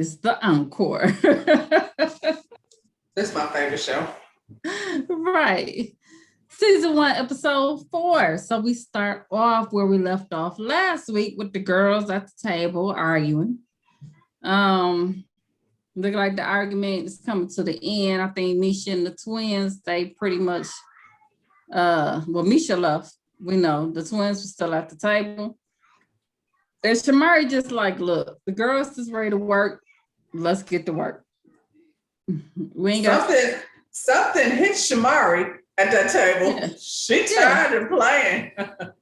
It's the Encore. That's my favorite show. Right. Season 1, episode 4. So we start off where we left off last week with the girls at the table arguing. Look like the argument is coming to the end. I think Misha and the twins, they pretty much Misha left. We know the twins were still at the table. And Shamari just like, look, the girls is ready to work. Let's get to work. We ain't got something hit Shamari at that table. Yeah. She tired of playing.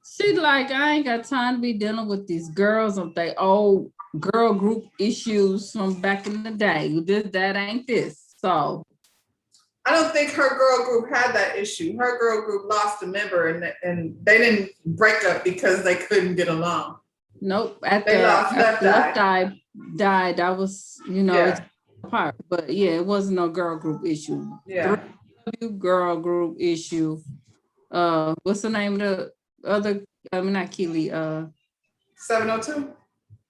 She like, I ain't got time to be dealing with these girls of their old girl group issues from back in the day. That ain't this. So I don't think her girl group had that issue. Her girl group lost a member and they didn't break up because they couldn't get along. Nope. Left eye died. That was, it's apart. But yeah, it wasn't no girl group issue. Yeah. Girl group issue. What's the name of the other? Not Keely. 702.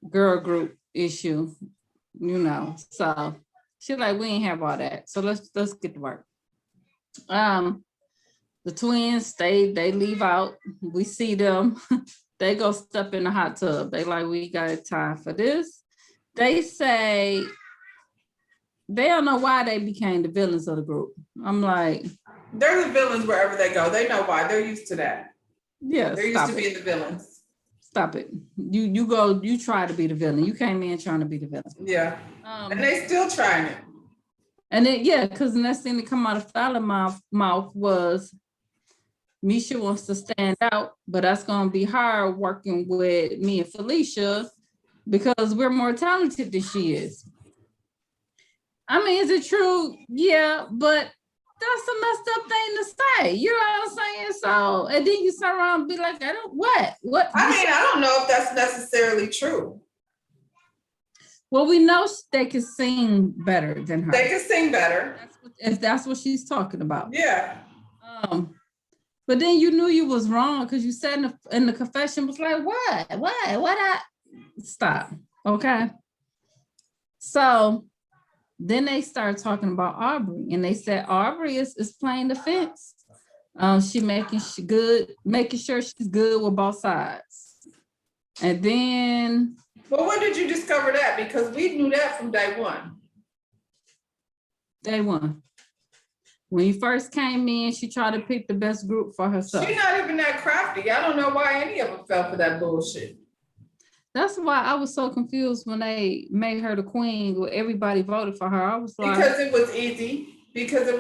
Girl group issue. So she's like, we ain't have all that. So let's get to work. The twins, they leave out. We see them. They go step in the hot tub. They like, we got time for this. They say they don't know why they became the villains of the group. I'm like, they're the villains wherever they go. They know why. They're used to that. Yeah, they're used to being the villains. Stop it. You try to be the villain. You came in trying to be the villain. Yeah. And they still trying it. And then because the next thing that come out of Fallon's mouth was Misha wants to stand out, but that's gonna be hard working with me and Felicia because we're more talented than she is. I mean, is it true? Yeah, but that's a messed up thing to say. You know what I'm saying? So, and then you turn around and be like, what? I don't know if that's necessarily true. Well, we know they can sing better than her. They can sing better. If that's what she's talking about. Yeah. But then you knew you was wrong because you said in the confession was like, what? Stop. Okay. So then they start talking about Aubrey, and they said Aubrey is playing the fence. She making sure she's good with both sides. And then. Well, when did you discover that? Because we knew that from day one. Day one. When you first came in, she tried to pick the best group for herself. She's not even that crafty. I don't know why any of them fell for that bullshit. That's why I was so confused when they made her the queen, where everybody voted for her. I was like, because it was easy. Because they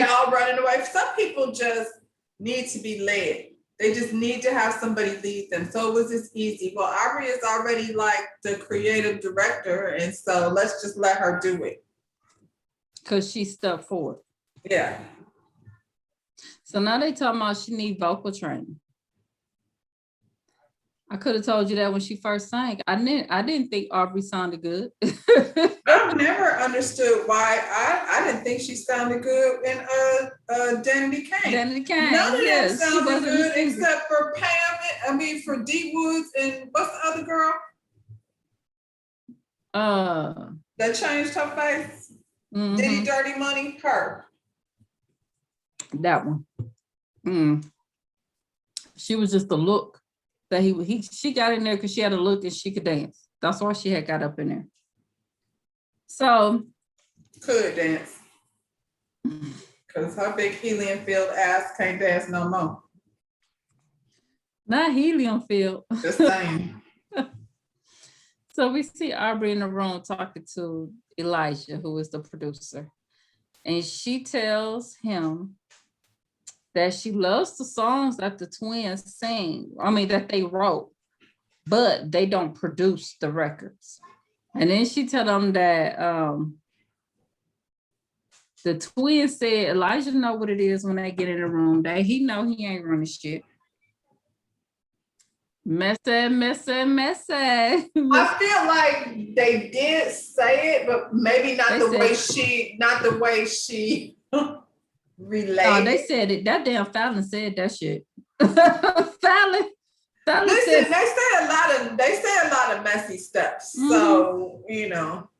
all running away. Some people just need to be led. They just need to have somebody lead them. So it was just easy. Well, Aubrey is already like the creative director, and so let's just let her do it. Because she stepped forward. Yeah. So now they talking about she need vocal training. I could have told you that when she first sang. I didn't think Aubrey sounded good. I've never understood why I didn't think she sounded good in Danity Kane. Danity Kane. None of them sounded good except for for D Woods and what's the other girl? That changed her face. Mm-hmm. Diddy Dirty Money, her. That one. She was just a look that she got in there because she had a look and she could dance. That's why she had got up in there. So could dance. Because her big helium filled ass can't dance no more. Not helium filled. Just saying. So we see Aubrey in the room talking to Elijah, who is the producer. And she tells him that she loves the songs that the twins sing. That they wrote, but they don't produce the records. And then she tell them that the twins said Elijah know what it is when they get in the room. That he know he ain't running shit. Messy. I feel like they did say it, but maybe not the way she relayed. Oh, they said it. That damn Fallon said that shit. Fallon. Listen, they say a lot of messy stuff. So, you know.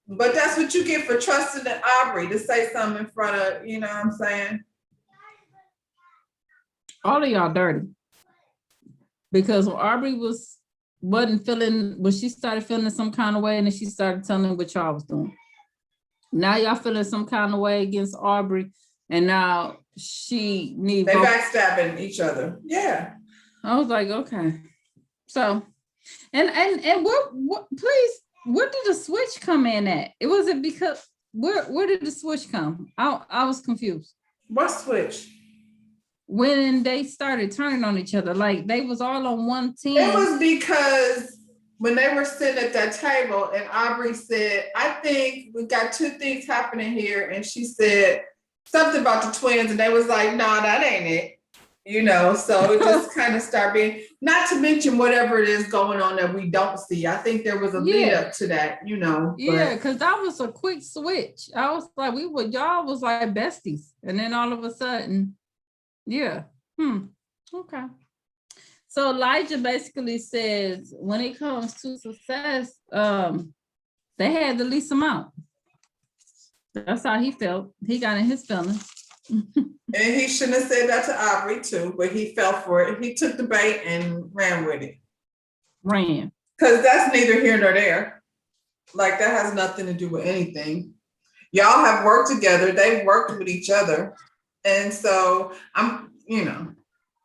But that's what you get for trusting the Aubrey to say something in front of, you know what I'm saying? All of y'all dirty. Because when Aubrey wasn't feeling, when she started feeling some kind of way, and then she started telling what y'all was doing. Now y'all feeling some kind of way against Aubrey, and now they backstabbing each other. Yeah. I was like, okay. So, and what please, where did the switch come in at? It wasn't because where did the switch come? I was confused. What switch? When they started turning on each other, like they was all on one team. It was because when they were sitting at that table and Aubrey said, I think we got two things happening here. And she said something about the twins, and they was like, no, that ain't it. You know, so it just kind of started being, not to mention whatever it is going on that we don't see. I think there was a lead up to that, you know. Yeah, because that was a quick switch. I was like, y'all was like besties. And then all of a sudden, yeah. Okay. So Elijah basically says when it comes to success, they had to lease him out. That's how he felt. He got in his feelings. And he shouldn't have said that to Aubrey too, but he fell for it. He took the bait and ran with it. Ran. Because that's neither here nor there. Like that has nothing to do with anything. Y'all have worked together. They've worked with each other. And so I'm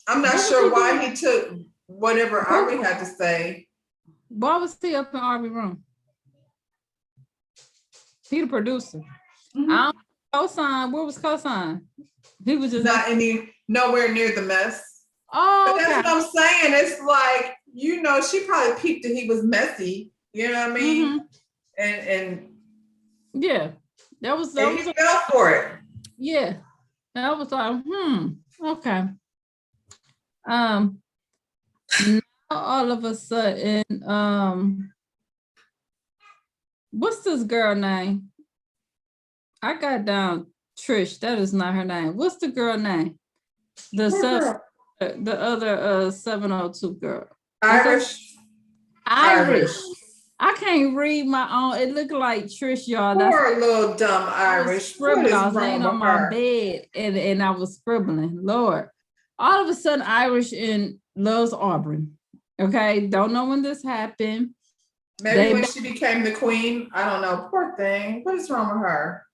not sure why he took whatever Aubrey had to say. Why was he up in Aubrey's room? He the producer. Mm-hmm. I don't Cosign. Where was Cosign? He was just nowhere near the mess. Oh, but that's what I'm saying. It's like, you know, she probably peeped that he was messy. You know what I mean? Mm-hmm. And yeah, that was he fell for it. Yeah, that was like, okay. Now all of a sudden, what's this girl name? I got down Trish. That is not her name. What's the girl name? The other 702 girl. Irish. I can't read my own. It looked like Trish, y'all. Poor little dumb Irish. I was laying on my bed and I was scribbling. Lord. All of a sudden, Irish loves Aubrey. Okay. Don't know when this happened. Maybe when she became the queen. I don't know. Poor thing. What is wrong with her?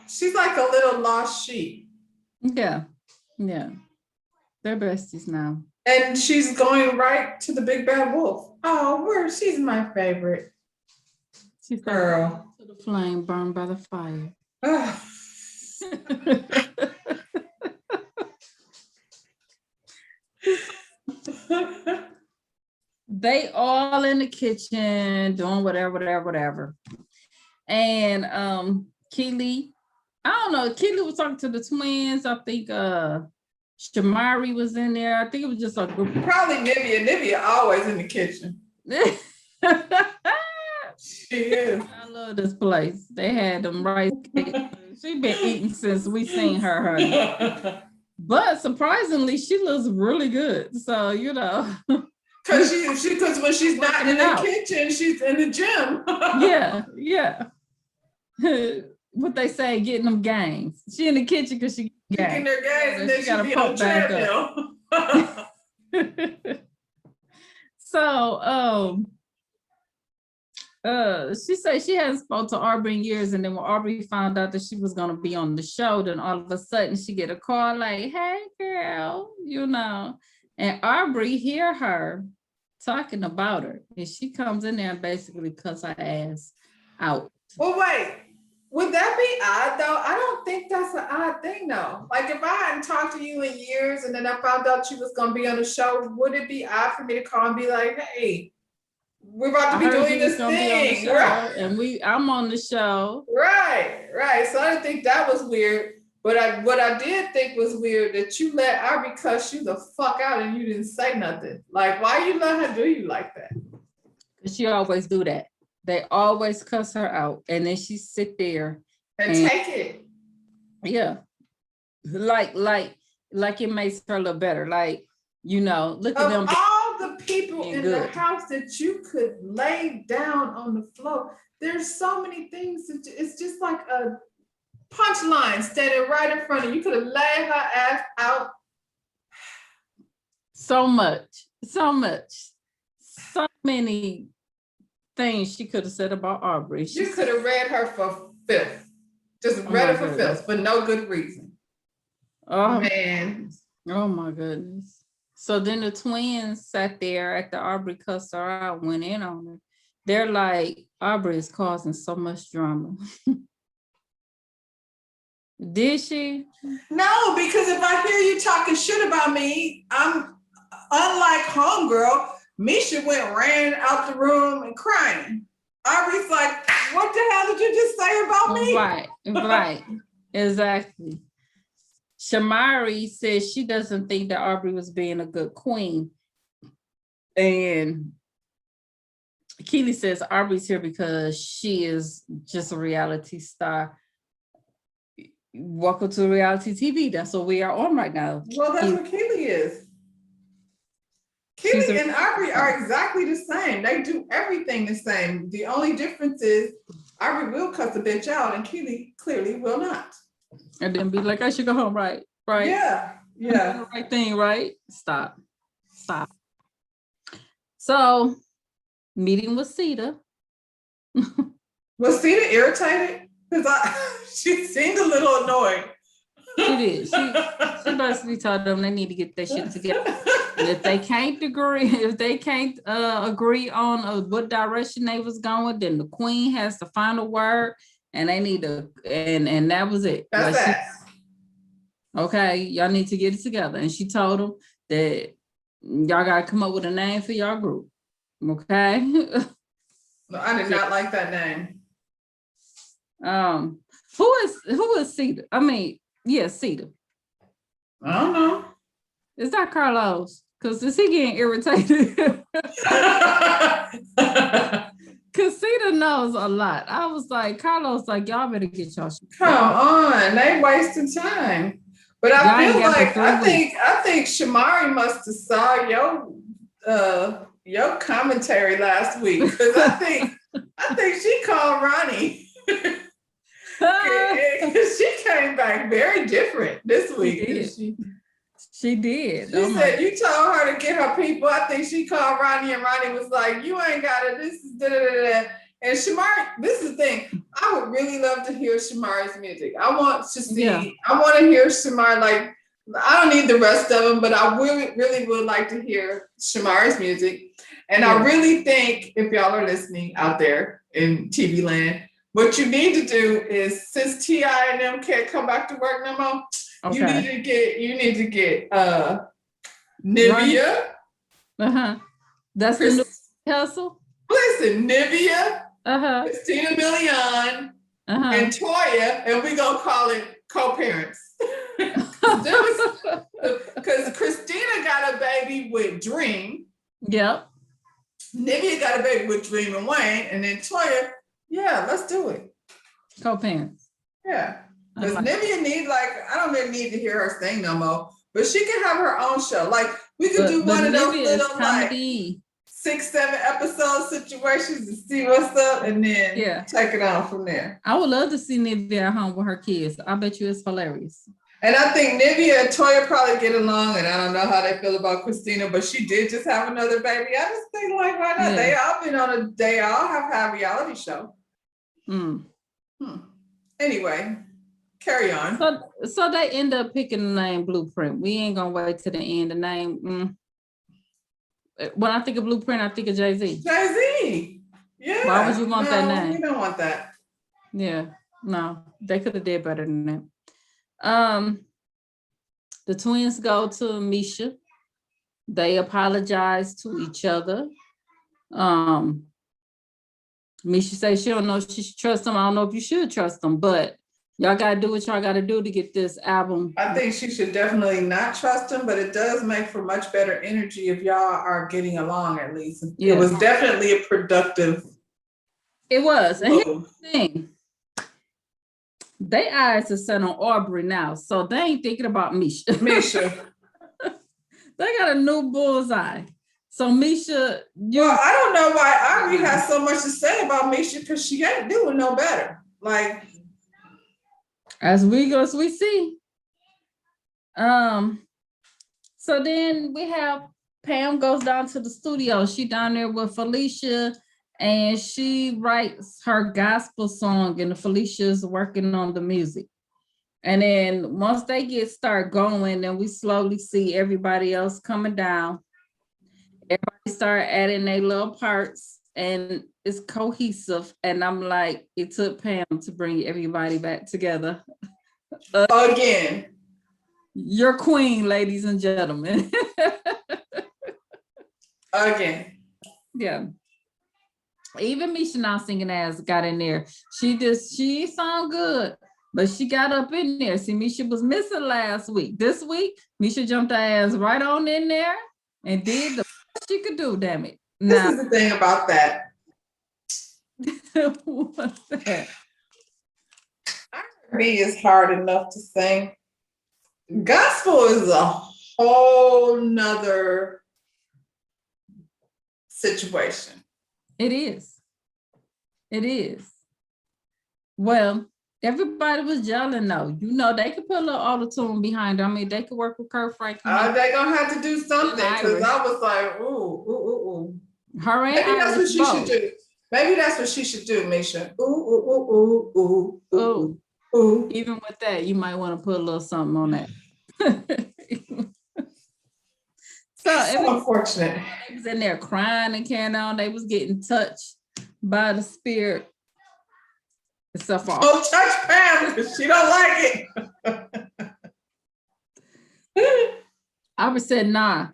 She's like a little lost sheep. Yeah. Yeah. They're besties now. And she's going right to the big bad wolf. Oh, she's my favorite. She's girl. To the flame burned by the fire. They all in the kitchen doing whatever. And Keely, I don't know, Keely was talking to the twins. I think Shamari was in there. I think it was just a group. Probably Nivea. Nivea always in the kitchen. She is. I love this place. They had them rice cakes. She's been eating since we seen her. But surprisingly, she looks really good. So, you know. Because when she's not in the kitchen, she's in the gym. Yeah. What they say, getting them gains. She in the kitchen because she getting her gains, and then she got to pump back up. So, she said she hadn't spoken to Aubrey in years, and then when Aubrey found out that she was going to be on the show, then all of a sudden she get a call like, hey girl, you know, and Aubrey hear her talking about her, and she comes in there and basically cuss her ass out. Well, wait, would that be odd though? I don't think that's an odd thing though. Like if I hadn't talked to you in years and then I found out you was going to be on the show, would it be odd for me to call and be like, hey, we're about to be doing this thing, right? And I'm on the show, right. So I didn't think that was weird, but what I did think was weird that you let Aubrey cuss you the fuck out and you didn't say nothing. Like, why you let her do you like that? Because she always do that. They always cuss her out, and then she sit there and take it. Yeah, like like it makes her look better. Like, look at Of them. all the people in the good. house that you could lay down on the floor, there's so many things. It's just like a punchline standing right in front of you. You could have laid her ass out. So many things she could have said about Aubrey. You could have read her for filth. Just read her for filth for no good reason. Oh, man. Oh, my goodness. So then the twins sat there after Aubrey cussed her out, went in on her. They're like, Aubrey is causing so much drama. Did she? No, because if I hear you talking shit about me, I'm unlike homegirl. Misha ran out the room and crying. Aubrey's like, what the hell did you just say about me? Right. Exactly. Shamari says she doesn't think that Aubrey was being a good queen. And Keely says Aubrey's here because she is just a reality star. Welcome to reality TV. That's what we are on right now. Well, that's what Keely is. Keely and Aubrey are exactly the same. They do everything the same. The only difference is Aubrey will cuss a bitch out and Keely clearly will not. And then be like, I should go home, right? Right? Yeah. The right thing, right? Stop. So, meeting with Sita. Was Sita irritated? Because she seemed a little annoyed. She did. She basically told them they need to get their shit together. And if they can't agree on what direction they was going, then the queen has the final word, and they need to, and that was it. That's like that. Okay, y'all need to get it together. And she told them that y'all gotta come up with a name for y'all group. Okay. No, I did not like that name. Who is Sita? I mean, yeah, Sita. I don't know. Is that Carlos? Because is he getting irritated? Because Sita knows a lot. I was like, Carlos, like, y'all better get y'all shit. Come on, they wasting time. But I feel like I think Shamari must have saw your commentary last week, because I think she called Ronnie. She came back very different this week. She did. She said you told her to get her people. I think she called Ronnie, and Ronnie was like, you ain't got it. This is da-da-da-da. And Shamari, this is the thing. I would really love to hear Shamari's music. I want to see, I want to hear Shamari. Like, I don't need the rest of them, but I really would like to hear Shamari's music. And I really think, if y'all are listening out there in TV land, what you need to do is, since T.I. and them can't come back to work no more, you need to get Nivea. That's the new hustle. Listen, Nivea, Christina Milian, and Toya, and we're gonna call it co-parents. Because Christina got a baby with Dream. Yep. Nivea got a baby with Dream and Wayne, and then Toya, let's do it. Co-parents. Yeah. Because Nivea needs, I don't really need to hear her sing no more, but she can have her own show. Like, we could do one of those little, 6-7 episode situations to see what's up, and then take it on from there. I would love to see Nivea at home with her kids. I bet you it's hilarious. And I think Nivea and Toya probably get along, and I don't know how they feel about Christina, but she did just have another baby. I just think, why not? Yeah. They all have a reality show. Anyway, carry on. So they end up picking the name Blueprint. We ain't gonna wait to the end. The name. When I think of Blueprint, I think of Jay-Z. Jay-Z. Yeah. Why would you want that name? We don't want that. Yeah. No, they could have did better than that. The twins go to Misha. They apologize to each other. Misha says she don't know if she should trust them. I don't know if you should trust them, but y'all gotta do what y'all gotta do to get this album. I think she should definitely not trust him, but it does make for much better energy if y'all are getting along, at least. It was definitely a productive. It was. And here's the thing. They eyes are set on Aubrey now, so they ain't thinking about Misha. Misha. They got a new bullseye. So Misha, Well, I don't know why Aubrey has so much to say about Misha because she ain't doing no better. Like, as we see. So then we have Pam goes down to the studio. She down there with Felicia, and she writes her gospel song, and Felicia's working on the music. And then once they start going, then we slowly see everybody else coming down. Everybody start adding their little parts, and it's cohesive. And I'm like, it took Pam to bring everybody back together. Again. Your queen, ladies and gentlemen. Again. Yeah. Even Misha now singing ass got in there. She sound good, but she got up in there. See, Misha was missing last week. This week, Misha jumped her ass right on in there and did the best she could do, damn it. This is the thing about that. What's that? R&B is hard enough to sing. Gospel is a whole nother situation. It is. It is. Well, everybody was yelling though. You know, they could put a little auto-tune behind it. I mean, they could work with Kurt Franklin. They're gonna have to do something because I was like, ooh. Her and maybe that's what she both. should do. Maybe that's what she should do, Misha. Ooh. Even with that, you might want to put a little something on that. So unfortunate. They was in there crying and carrying on. They was getting touched by the spirit. Except for don't touch Pam because she don't like it. Aubrey said, nah.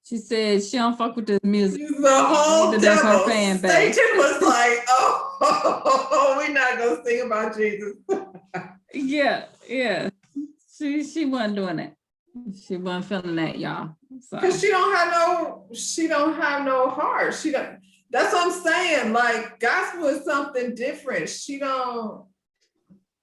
She said she don't fuck with this music. The whole that's her fan base. Satan was like, oh, we're not gonna sing about Jesus. Yeah. She wasn't doing that. She wasn't feeling that, y'all. Because she don't have no heart. She don't. That's what I'm saying. Like, gospel is something different. She don't.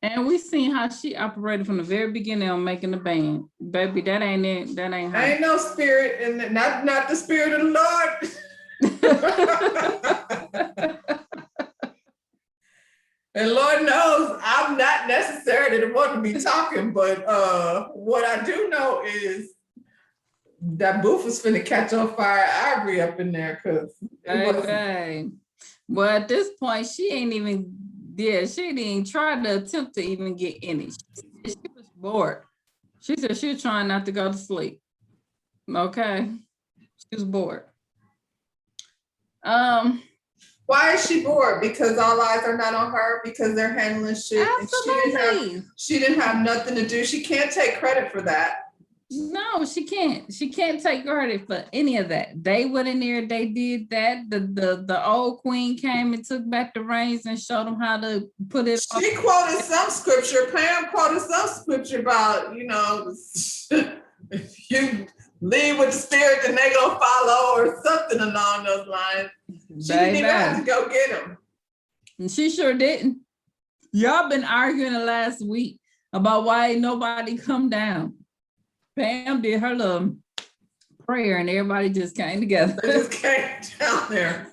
And we seen how she operated from the very beginning on making the band. Baby, that ain't it. That ain't her. Ain't no spirit, and not the spirit of the Lord. And Lord knows I'm not necessarily the one to be talking, but what I do know is that booth was finna catch on fire. Aubrey up in there because well, at this point, she ain't even try to attempt to even get in it. She was bored. She said she was trying not to go to sleep. Okay. She was bored. Why is she bored? Because all eyes are not on her because they're handling shit. Absolutely. And she didn't have nothing to do. She can't take credit for that. No, she can't. She can't take credit for any of that. They went in there, they did that. The old queen came and took back the reins and showed them how to put it. She quoted some scripture. Pam quoted some scripture about, if you lead with the spirit, then they gonna follow or something along those lines. She didn't even have to go get them. And she sure didn't. Y'all been arguing the last week about why ain't nobody come down. Pam did her little prayer and everybody just came together. They just came down there.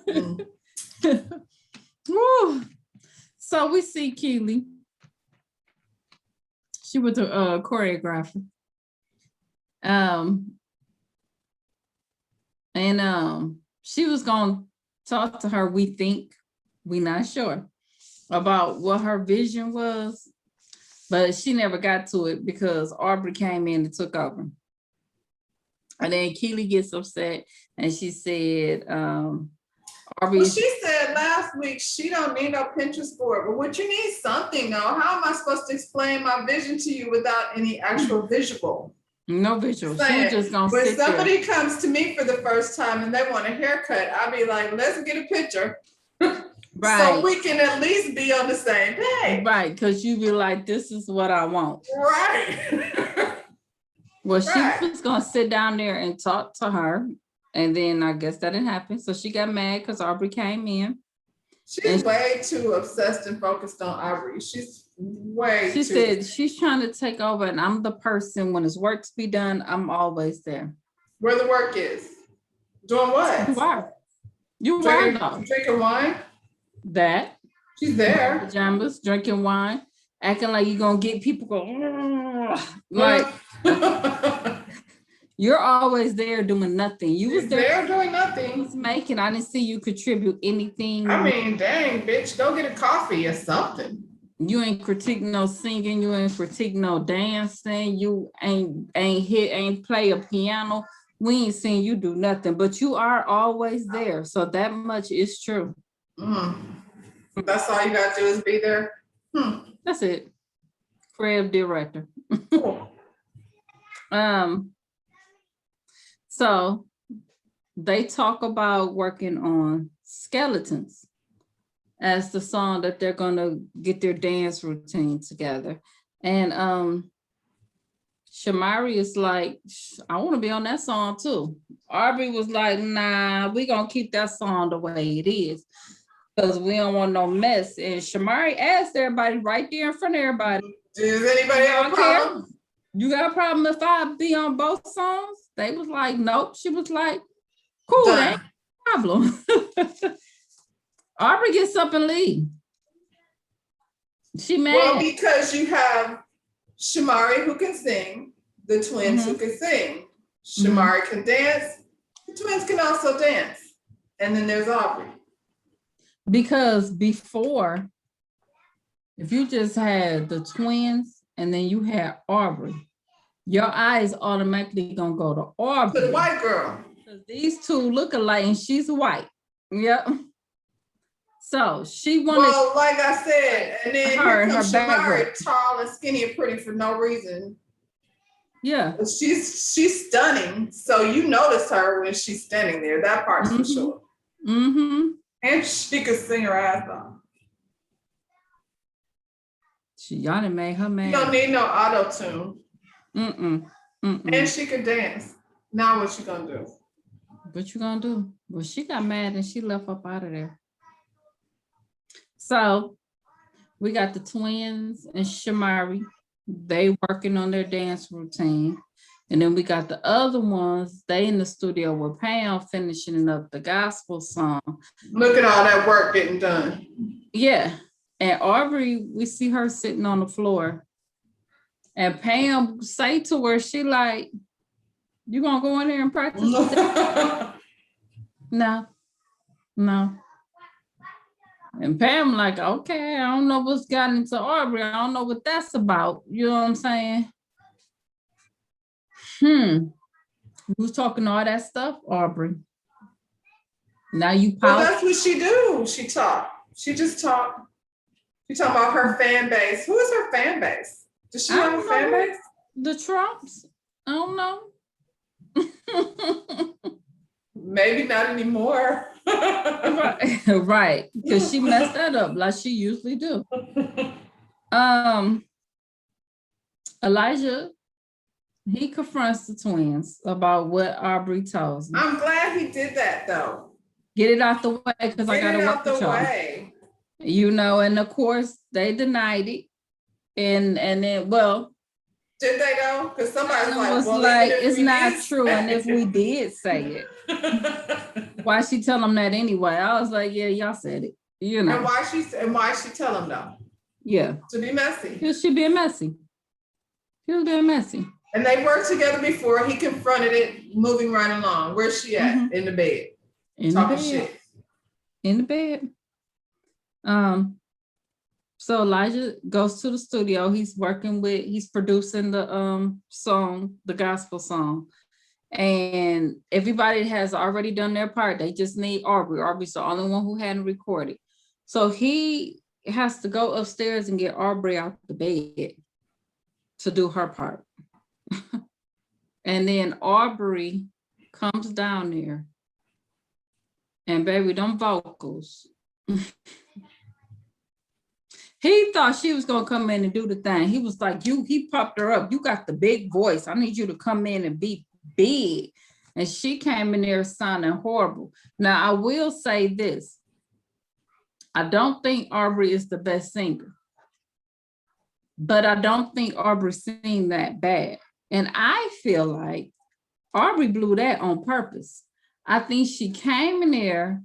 Woo. So we see Keely. She was a choreographer. She was gonna talk to her, we think, we not sure, about what her vision was. But she never got to it because Aubrey came in and took over. And then Keely gets upset and she said, Aubrey. Well, she said last week she don't need no Pinterest board, but what you need something though. How am I supposed to explain my vision to you without any actual visual? No visual. She was just gonna when somebody comes to me for the first time and they want a haircut, I'll be like, let's get a picture. Right. So we can at least be on the same page. Right, because you be like, this is what I want. Right. Well, she was going to sit down there and talk to her. And then I guess that didn't happen. So she got mad because Aubrey came in. She's way too obsessed and focused on Aubrey. She's way She too. said she's trying to take over, and I'm the person when it's work to be done, I'm always there. Where the work is. Doing what? You are. You are though. Drinking wine? That. She's there. Pajamas, drinking wine, acting like you're gonna get people go like you're always there doing nothing. You was there doing nothing. Was making. I didn't see you contribute anything. I mean, dang, bitch, go get a coffee or something. You ain't critique no singing. You ain't critique no dancing. You ain't play a piano. We ain't seen you do nothing. But you are always there. So that much is true. That's all you gotta do is be there. That's it. Creative director. Cool. So they talk about working on Skeletons as the song that they're gonna get their dance routine together. And Shamari is like, I want to be on that song too. Aubrey was like, nah, we gonna keep that song the way it is because we don't want no mess. And Shamari asked everybody right there in front of everybody, does anybody have a problem? You got a problem if I be on both songs? They was like, nope. She was like, cool, that ain't a problem. Aubrey gets up and leave. She mad. Well, because you have Shamari who can sing, the twins who can sing. Shamari can dance, the twins can also dance. And then there's Aubrey. Because before, if you just had the twins and then you had Aubrey, your eyes automatically gonna go to Aubrey. To the white girl. Because these two look alike and she's white. Yep. So she wanted. Well, like I said, and then her Shamari, background. tall and skinny and pretty for no reason. Yeah. She's stunning. So you notice her when she's standing there. That part's for sure. And she could sing her ass off. Y'all done made her mad. You don't need no auto-tune. And she can dance. Now what you gonna do? What you gonna do? Well, she got mad and she left up out of there. So we got the twins and Shamari. They working on their dance routine. And then we got the other ones. They in the studio with Pam finishing up the gospel song. Look at all that work getting done. Yeah. And Aubrey, we see her sitting on the floor. And Pam say to her, she like, you gonna go in there and practice? No. And Pam like, okay, I don't know what's gotten into Aubrey. I don't know what that's about. You know what I'm saying? You was talking all that stuff, Aubrey. Now you pout. Well, that's what she do. She talk. She just talk. She talk about her fan base. Who is her fan base? Does she have a fan base? The Trumps. I don't know. Maybe not anymore. Right. Because she messed that up like she usually do. Elijah, he confronts the twins about what Aubrey tells me. I'm glad he did that though. Get it out the way because I gotta work with y'all. You know, and of course they denied it. And then, well, did they though? Because somebody was like, it's not true. And if we did say it, why she tell them that anyway? I was like, yeah, y'all said it. You know. And why she tell them though? Yeah. To be messy. Because she being messy. She was being messy. And they worked together before. He confronted it, moving right along. Where's she at? In the bed. Talking shit. In the bed. So Elijah goes to the studio. He's producing the song, the gospel song. And everybody has already done their part. They just need Aubrey. Aubrey's the only one who hadn't recorded. So he has to go upstairs and get Aubrey out the bed to do her part. And then Aubrey comes down there. And baby, them vocals. He thought she was gonna come in and do the thing. He was like, he popped her up. You got the big voice. I need you to come in and be big. And she came in there sounding horrible. Now, I will say this. I don't think Aubrey is the best singer, but I don't think Aubrey sing that bad. And I feel like Aubrey blew that on purpose. I think she came in there,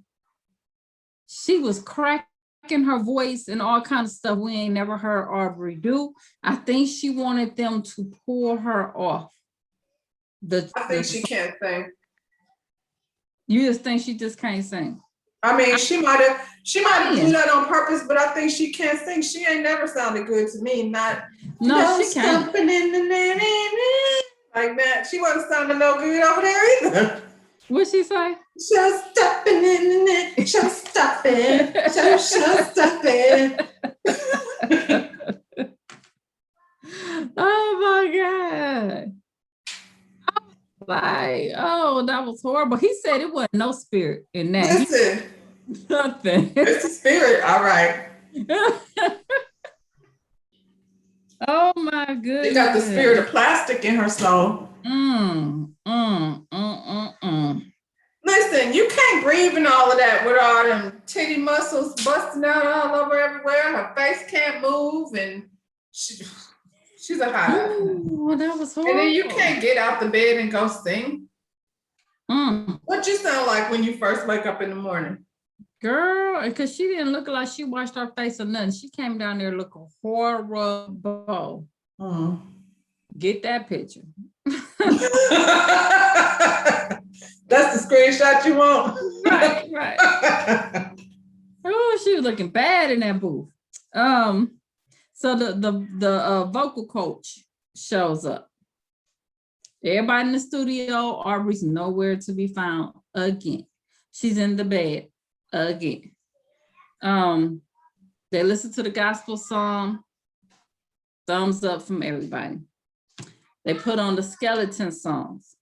she was cracking her voice and all kinds of stuff we ain't never heard Aubrey do. I think she wanted them to pull her off. I think she can't sing. You just think she just can't sing? I mean, she might have do that on purpose, but I think she can't sing. She ain't never sounded good to me. No, she can't. Like that. She wasn't sounding no good over there either. What'd she say? Just stepping in it, just stepping, just stepping. Oh my God. Like, oh, that was horrible. He said it wasn't no spirit in that. Listen, Nothing. it's the spirit, all right. Oh my goodness. She got the spirit of plastic in her soul. Listen, you can't breathe and all of that with all them titty muscles busting out all over everywhere. Her face can't move, and she's a hot. Oh, that was horrible. And then you can't get out the bed and go sing. What you sound like when you first wake up in the morning? Girl, because she didn't look like she washed her face or nothing. She came down there looking horrible. Get that picture. That's the screenshot you want? Right. Oh, she was looking bad in that booth. So the vocal coach shows up. Everybody in the studio, Aubrey's nowhere to be found again. She's in the bed again. They listen to the gospel song. Thumbs up from everybody. They put on the skeleton songs.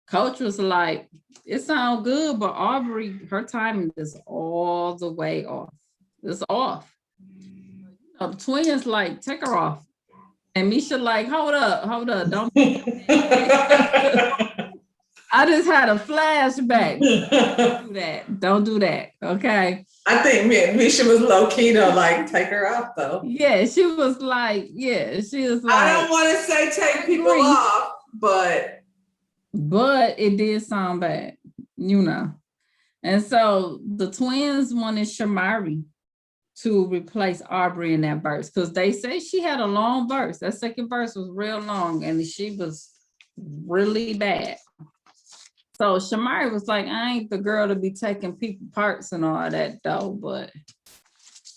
Coach was like, it sounds good, but Aubrey, her timing is all the way off. It's off. The twins like, take her off. And Misha like, hold up, don't. I just had a flashback. Don't do that, okay? I think Misha was low key though, like take her off though. Yeah, she was like, I don't want to say take people off, but it did sound bad, you know. And so the twins wanted Shamari to replace Aubrey in that verse because they say she had a long verse. That second verse was real long and she was really bad. So Shamari was like, I ain't the girl to be taking people parts and all that though, but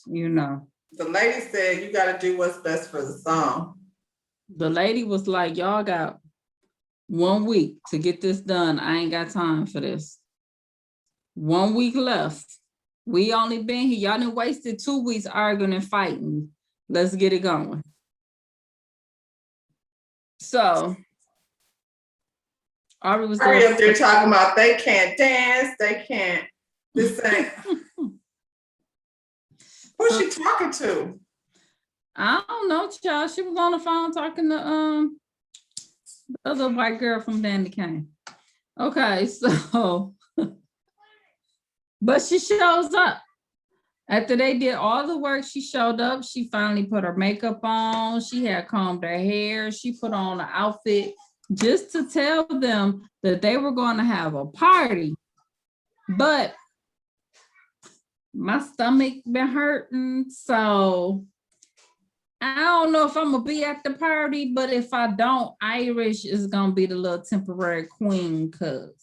you know. The lady said you got to do what's best for the song. The lady was like, y'all got 1 week to get this done. I ain't got time for this. 1 week left. We only been here. Y'all done wasted 2 weeks arguing and fighting. Let's get it going. So Aubrey was up there talking about they can't dance, they can't this thing. Who's she talking to? I don't know, child. She was on the phone talking to the other white girl from Dandy Kane. Okay, so but she shows up. After they did all the work, she showed up. She finally put her makeup on. She had combed her hair. She put on an outfit just to tell them that they were going to have a party. But my stomach been hurting, so I don't know if I'm going to be at the party, but if I don't, Irish is going to be the little temporary queen because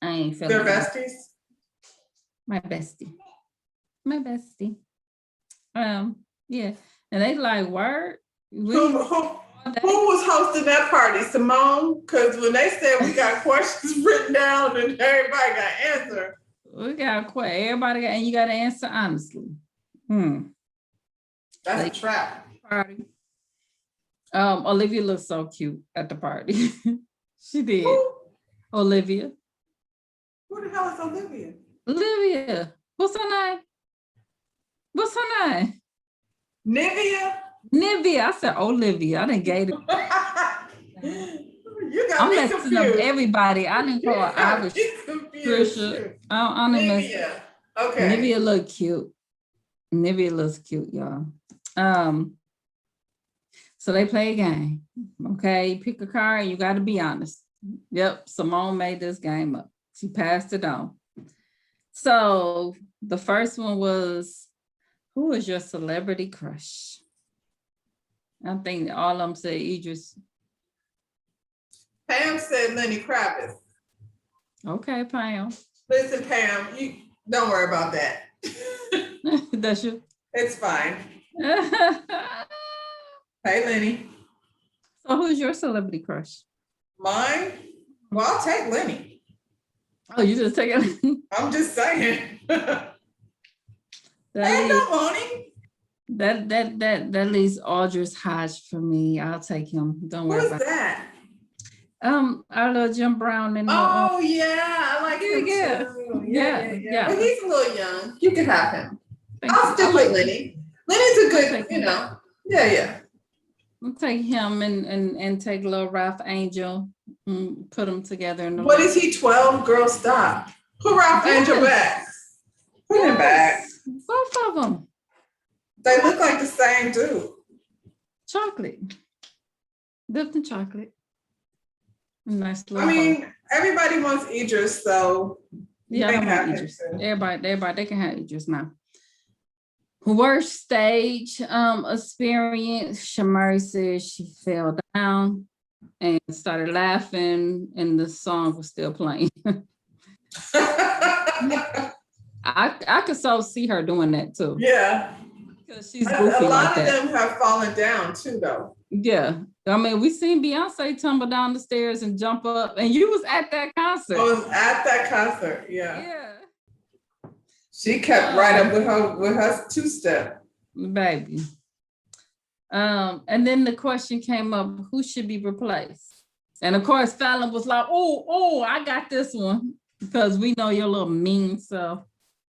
I ain't feeling Their besties? My bestie. Yeah. And they like, word? Who was hosting that party? Simone? Because when they said we got questions written down and everybody got answer. We got everybody got, and you got to answer honestly. That's a trap. Party. Olivia looks so cute at the party. She did. Who? Olivia. Who the hell is Olivia? Olivia. What's her name? Nivea. I said Olivia. I didn't get it. You got me confused. Up everybody. I didn't call her Irish. Trisha. I didn't Nivea. Okay. Nivea look cute. Nivea looks cute, y'all. So they play a game. Okay, pick a card and you got to be honest. Yep, Simone made this game up. She passed it on. So the first one was, who is your celebrity crush? I think all of them said Idris. Pam said Lenny Kravitz. Okay, Pam. Listen, Pam, you don't worry about that. That's you. It's fine. So Hey, Lenny. who's your celebrity crush? Mine? Well, I'll take Lenny. Oh, you just take it. I'm just saying. Hey, good morning. That leaves Aldris Hodge for me. I'll take him. Don't worry Who's about that? Our little Jim Brown and Oh yeah, I like him yeah. too. Yeah. But he's a little young. You can have him. Thank I'll you. stick with Lenny. Lenny's a good, take you him. know. Yeah. I'll take him and take little Ralph Angel and put them together in the What is he? 12? Girl, stop. Put Ralph Angel back. Put him back. Both of them. They look like the same dude. Chocolate. Dipped in chocolate. Nice little. I mean, everybody wants Idris, so yeah, I don't want Idris. Everybody, they can have Idris now. Worst stage experience. Shamari said she fell down and started laughing, and the song was still playing. I could so see her doing that too. Yeah. Because she's goofy a lot like of that. them have fallen down too, though. Yeah. I mean, we seen Beyonce tumble down the stairs and jump up, and you was at that concert. I was at that concert, yeah. Yeah. She kept right up with her two-step. Baby. And then the question came up, who should be replaced? And of course, Fallon was like, oh, I got this one. Because we know your little mean self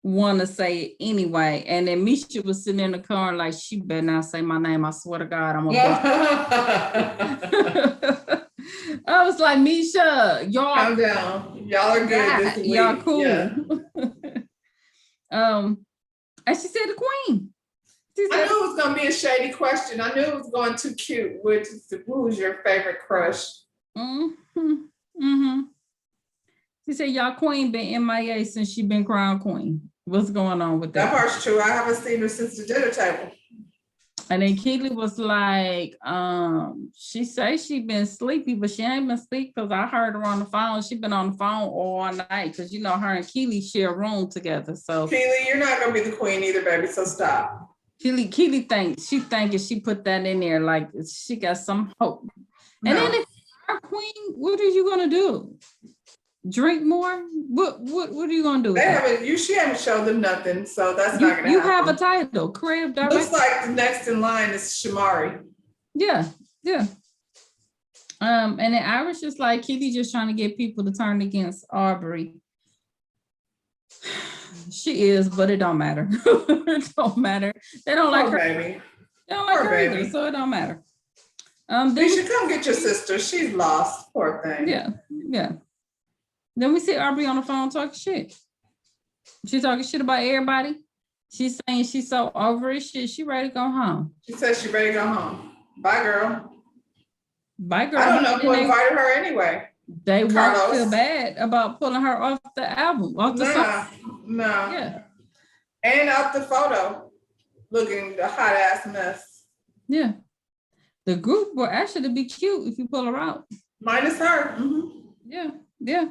want to say it anyway. And then Misha was sitting in the car like, she better not say my name. I swear to God, I'm gonna I was like, Misha, y'all calm down. Y'all are good this week. Y'all cool. Yeah. And she said the queen. I knew it was gonna be a shady question. I knew it was going too cute. Who's your favorite crush? She said, y'all queen been MIA since she been crowned queen. What's going on with that? That part's true. I haven't seen her since the dinner table. And then Keely was like, she says she been sleepy, but she ain't been sleepy because I heard her on the phone. She been on the phone all night because, you know, her and Keely share a room together. So Keely, you're not going to be the queen either, baby, so stop. Keely thinks she put that in there like she got some hope. No. And then if you're a queen, what are you going to do? Drink more? What are you gonna do? She haven't showed them nothing, so that's not gonna happen. You have a title, creative director. Looks like the next in line is Shamari. Yeah. And then Irish is like Kitty just trying to get people to turn against Aubrey. She is, but it don't matter. It don't matter. They don't like her. Baby. They don't like her either, so it don't matter. You should come get your sister. She's lost. Poor thing. Yeah. Then we see Aubrey on the phone talking shit. She's talking shit about everybody. She's saying she's so over it. She ready to go home. She says she ready to go home. Bye, girl. Bye, girl. I don't know who invited her anyway. They won't feel bad about pulling her off the album, off the song. No. Yeah. And off the photo, looking the hot ass mess. Yeah. The group will actually be cute if you pull her out. Minus her. Mm-hmm. Yeah.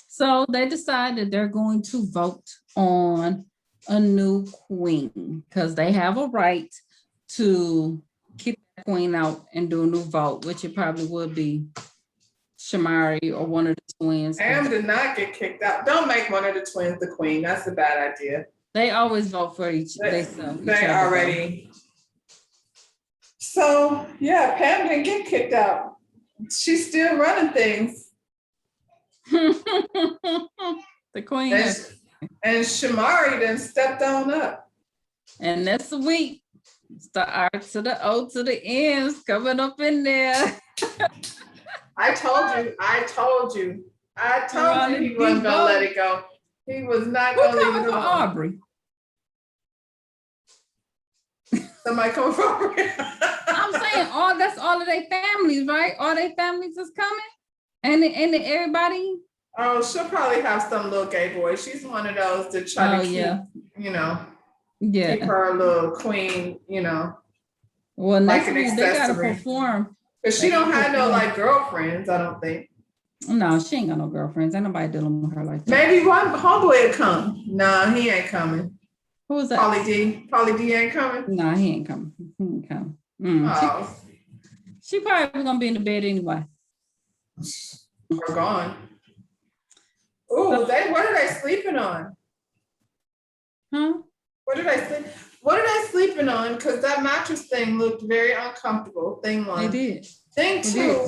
So they decided they're going to vote on a new queen because they have a right to kick the queen out and do a new vote, which it probably would be Shamari or one of the twins. Am did not get kicked out. Don't make one of the twins the queen. That's a bad idea. They always vote for each other. They already. So yeah, Pam didn't get kicked out. She's still running things. The queen and Shamari then stepped on up. And that's the week. It's the R to the O to the N's coming up in there. I told you he wasn't gonna let it go. He was not Who gonna leave coming it for alone. Aubrey? Somebody come for I'm saying that's all of their families, right? All their families is coming, and everybody. Oh, she'll probably have some little gay boy. She's one of those that try to keep, you know, keep her little queen, you know. Well, like next week they gotta perform. Because she don't have no like girlfriends, I don't think. No, she ain't got no girlfriends. Ain't nobody dealing with her like that. Maybe one homeboy will come. Nah, he ain't coming. Who is that? Pauly D. Pauly D ain't coming. Nah, he ain't coming. He ain't coming. Oh. She probably gonna be in the bed anyway. We're gone. Ooh, what are they sleeping on? Huh? What are they sleeping on? Because that mattress thing looked very uncomfortable. Thing one. They did. Thing two,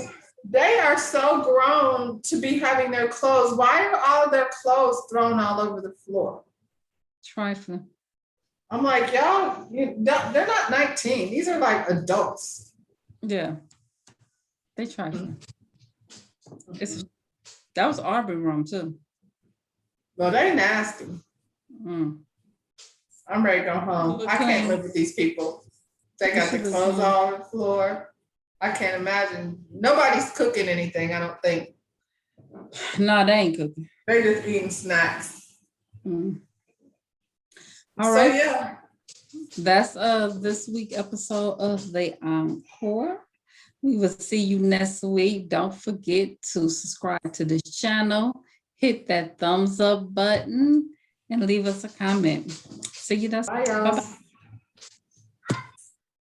they are so grown to be having their clothes. Why are all of their clothes thrown all over the floor? Trifling. I'm like, y'all, they're not 19. These are like adults. Yeah. They trifling. That was Aubrey room too. Well, they nasty. I'm ready to go home. I can't live with these people. They got the clothes all on the floor. I can't imagine. Nobody's cooking anything, I don't think. No, they ain't cooking. They're just eating snacks. All right. Yeah. That's this week episode of the Encore. We will see you next week. Don't forget to subscribe to this channel, hit that thumbs up button, and leave us a comment. See you next week. Bye-bye.